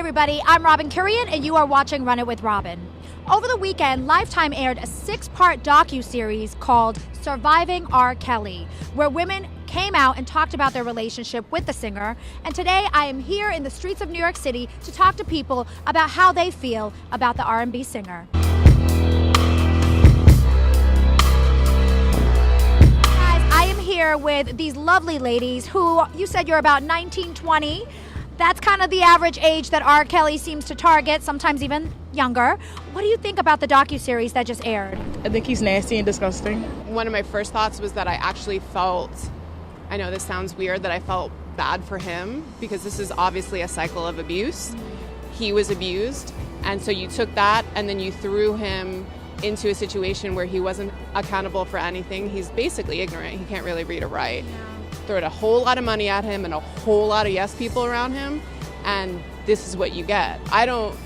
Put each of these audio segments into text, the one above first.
everybody, I'm Robin Kurian, and you are watching Run It with Robin. Over the weekend, Lifetime aired a 6-part docuseries called Surviving R. Kelly, where women came out and talked about their relationship with the singer. And today I am here in the streets of New York City to talk to people about how they feel about the R&B singer. Guys, I am here with these lovely ladies who, you said you're about 19, 20. That's kind of the average age that R. Kelly seems to target, sometimes even younger. What do you think about the docuseries that just aired? I think he's nasty and disgusting. One of my first thoughts was that I actually felt, I know this sounds weird, that I felt bad for him because this is obviously a cycle of abuse. He was abused, and so you took that and then you threw him into a situation where he wasn't accountable for anything. He's basically ignorant. He can't really read or write. Throwing a whole lot of money at him and a whole lot of yes people around him, and this is what you get. I don't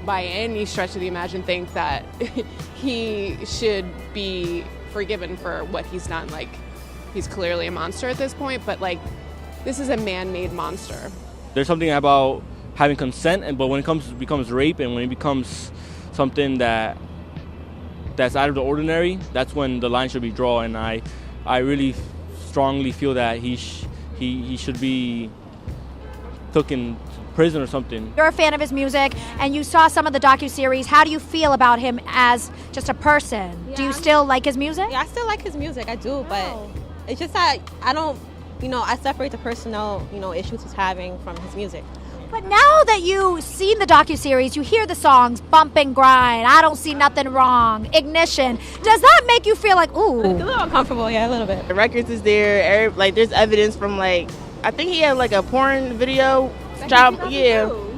by any stretch of the imagination think that he should be forgiven for what he's done. Like, he's clearly a monster at this point, but like, this is a man-made monster. There's something about having consent, but when it becomes rape, and when it becomes something that's out of the ordinary, that's when the line should be drawn. And I really strongly feel that he should be taken to prison or something. You're a fan of his music, and you saw some of the docuseries. How do you feel about him as just a person? Yeah, do you still like his music? Yeah, I still like his music. I do, but it's just that I don't, I separate the personal, issues he's having from his music. But now that you've seen the docuseries, you hear the songs, Bump and Grind, I Don't See Nothing Wrong, Ignition. Does that make you feel like, ooh? It's a little uncomfortable, yeah, a little bit. The records is there, there's evidence from I think he had a porn video.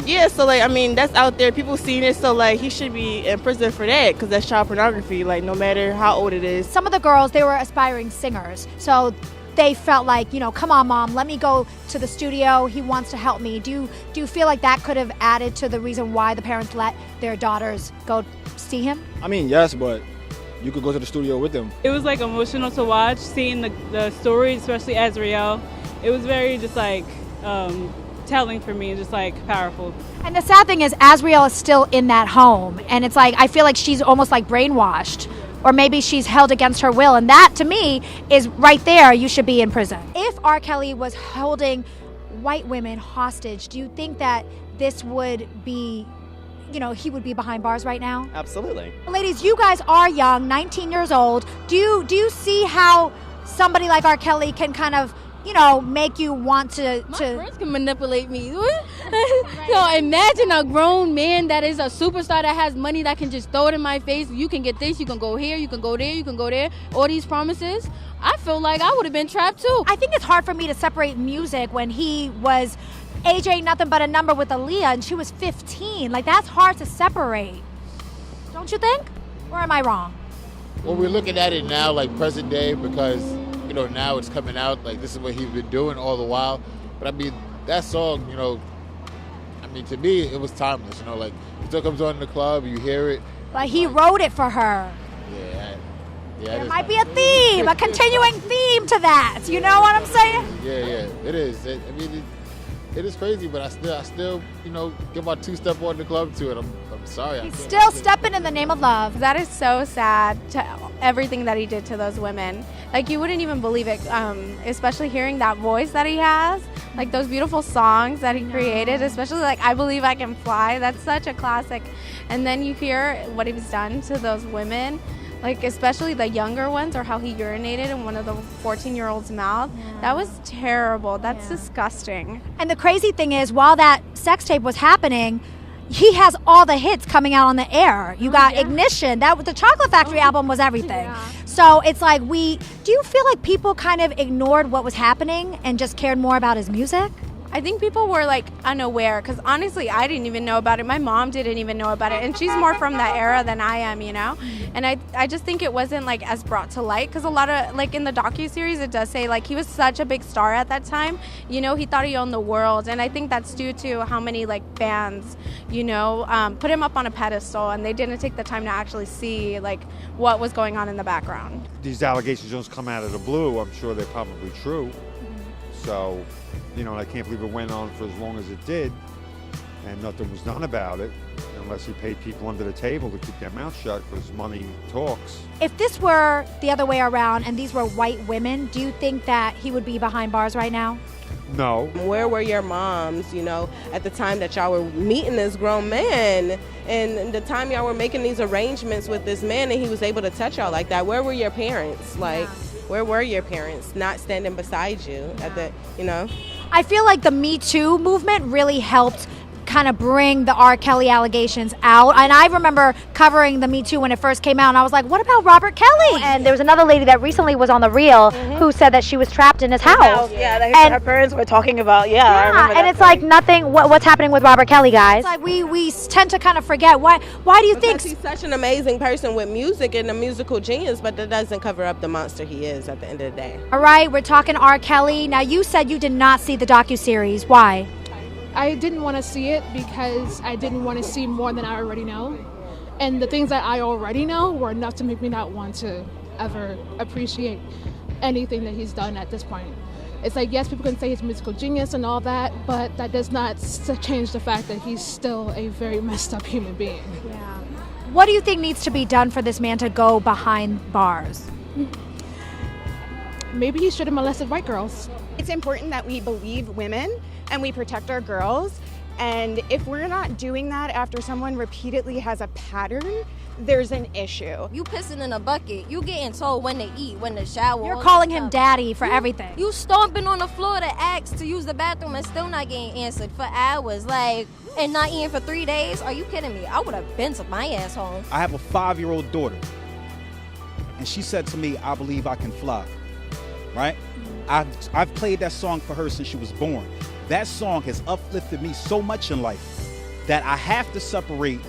Yeah, so that's out there, people seen it, so he should be in prison for that, because that's child pornography, no matter how old it is. Some of the girls, they were aspiring singers, so they felt like, come on, Mom, let me go to the studio. He wants to help me. Do you feel like that could have added to the reason why the parents let their daughters go see him? I mean, yes, but you could go to the studio with them. It was emotional to watch, seeing the story, especially Azriel. It was very just telling for me, just powerful. And the sad thing is, Azriel is still in that home, and it's I feel like she's almost brainwashed. Or maybe she's held against her will. And that, to me, is right there, you should be in prison. If R. Kelly was holding white women hostage, do you think that this would be, he would be behind bars right now? Absolutely. Ladies, you guys are young, 19 years old. Do you see how somebody like R. Kelly can kind of, make you want to... My friends can manipulate me. Imagine a grown man that is a superstar that has money that can just throw it in my face. You can get this, you can go here, you can go there, you can go there. All these promises. I feel like I would have been trapped too. I think it's hard for me to separate music when he was age ain't nothing but a number with Aaliyah and she was 15. That's hard to separate. Don't you think? Or am I wrong? Well, we're looking at it now present day because now it's coming out, this is what he's been doing all the while. But that song, to me, it was timeless, it still comes on in the club, you hear it. But he wrote it for her. Yeah. There might be a theme, a continuing theme to that. You know what I'm saying? Yeah, it is. It is crazy, but I still, give my two-step on the club to it. I'm sorry. He's still stepping in the name of love. That is so sad, to everything that he did to those women. You wouldn't even believe it, especially hearing that voice that he has, those beautiful songs that he created, especially I Believe I Can Fly. That's such a classic. And then you hear what he's done to those women, especially the younger ones, or how he urinated in one of the 14-year-old's mouth. Yeah. That was terrible. That's disgusting. And the crazy thing is, while that sex tape was happening, he has all the hits coming out on the air. You got Ignition. The Chocolate Factory album was everything. Yeah. So it's do you feel like people kind of ignored what was happening and just cared more about his music? I think people were unaware, because honestly, I didn't even know about it. My mom didn't even know about it, and she's more from that era than I am, And I just think it wasn't as brought to light, because a lot of in the docuseries it does say he was such a big star at that time. He thought he owned the world, and I think that's due to how many fans put him up on a pedestal, and they didn't take the time to actually see what was going on in the background. These allegations don't come out of the blue. I'm sure they're probably true. So, I can't believe it went on for as long as it did. and nothing was done about it unless he paid people under the table to keep their mouth shut because money talks. If this were the other way around and these were white women, do you think that he would be behind bars right now? No. Where were your moms, at the time that y'all were meeting this grown man and the time y'all were making these arrangements with this man and he was able to touch y'all like that? Where were your parents? Where were your parents not standing beside you I feel like the Me Too movement really helped kind of bring the R. Kelly allegations out. And I remember covering the Me Too when it first came out, and I was like, what about Robert Kelly? And there was another lady that recently was on The Real who said that she was trapped in his house. And her parents were talking about, I remember and it's like nothing, what's happening with Robert Kelly, guys? It's like we tend to kind of forget. Why do you think? He's such an amazing person with music and a musical genius, but that doesn't cover up the monster he is at the end of the day. All right, we're talking R. Kelly. Now, you said you did not see the docuseries. Why? I didn't want to see it because I didn't want to see more than I already know. And the things that I already know were enough to make me not want to ever appreciate anything that he's done at this point. It's like, yes, people can say he's a musical genius and all that, but that does not change the fact that he's still a very messed up human being. Yeah. What do you think needs to be done for this man to go behind bars? Maybe he should have molested white girls. It's important that we believe women and we protect our girls. And if we're not doing that after someone repeatedly has a pattern, there's an issue. You pissing in a bucket. You getting told when to eat, when to shower. You're calling him daddy for everything. You stomping on the floor to ask to use the bathroom and still not getting answered for hours. And not eating for 3 days? Are you kidding me? I would have been to my ass home. I have a 5-year-old daughter. And she said to me, I believe I can fly. Right? I've played that song for her since she was born. That song has uplifted me so much in life that I have to separate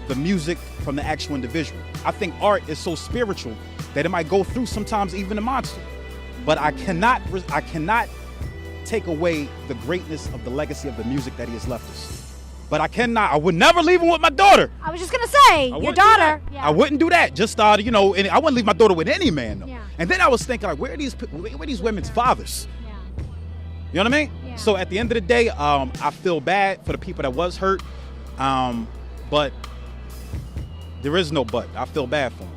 the music from the actual individual. I think art is so spiritual that it might go through sometimes even a monster. But I cannot take away the greatness of the legacy of the music that he has left us. But I would never leave him with my daughter. I was just gonna say, your daughter. Yeah. I wouldn't do that. Just and I wouldn't leave my daughter with any man though. Yeah. And then I was thinking, like, where are these women's fathers? Yeah. You know what I mean? Yeah. So at the end of the day, I feel bad for the people that was hurt, but there is no but. I feel bad for them.